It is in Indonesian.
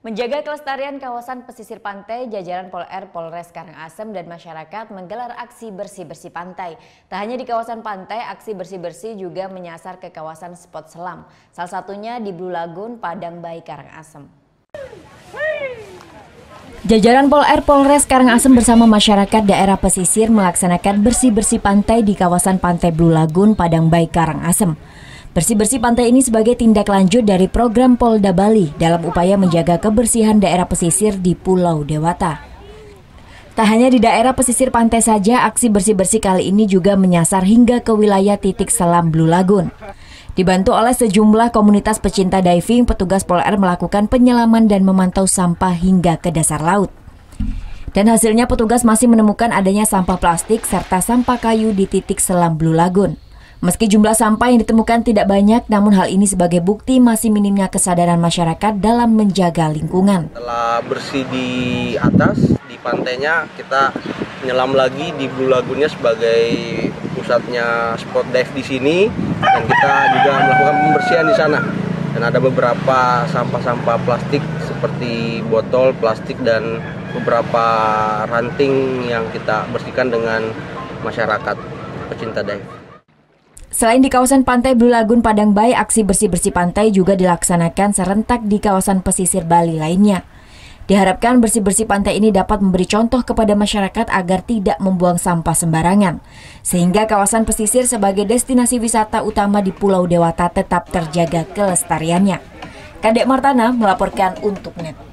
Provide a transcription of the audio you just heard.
Menjaga kelestarian kawasan pesisir pantai, jajaran Polres Karangasem dan masyarakat menggelar aksi bersih-bersih pantai. Tak hanya di kawasan pantai, aksi bersih-bersih juga menyasar ke kawasan spot selam. Salah satunya di Blue Lagoon, Padang Bayi, Karangasem. Jajaran Polres Karangasem bersama masyarakat daerah pesisir melaksanakan bersih-bersih pantai di kawasan Pantai Blue Lagoon, Padang Bayi, Karangasem. Bersih-bersih pantai ini sebagai tindak lanjut dari program Polda Bali dalam upaya menjaga kebersihan daerah pesisir di Pulau Dewata. Tak hanya di daerah pesisir pantai saja, aksi bersih-bersih kali ini juga menyasar hingga ke wilayah titik selam Blue Lagoon. Dibantu oleh sejumlah komunitas pecinta diving, petugas Polres melakukan penyelaman dan memantau sampah hingga ke dasar laut. Dan hasilnya petugas masih menemukan adanya sampah plastik serta sampah kayu di titik selam Blue Lagoon. Meski jumlah sampah yang ditemukan tidak banyak, namun hal ini sebagai bukti masih minimnya kesadaran masyarakat dalam menjaga lingkungan. Setelah bersih di atas, di pantainya, kita menyelam lagi di Blue Lagoonnya sebagai pusatnya spot dive di sini, dan kita juga melakukan pembersihan di sana. Dan ada beberapa sampah-sampah plastik seperti botol plastik dan beberapa ranting yang kita bersihkan dengan masyarakat pecinta dive. Selain di kawasan pantai Blue Lagoon Padang Bayi, aksi bersih-bersih pantai juga dilaksanakan serentak di kawasan pesisir Bali lainnya. Diharapkan bersih-bersih pantai ini dapat memberi contoh kepada masyarakat agar tidak membuang sampah sembarangan, sehingga kawasan pesisir sebagai destinasi wisata utama di Pulau Dewata tetap terjaga kelestariannya. Kadek Martana melaporkan untuk NET.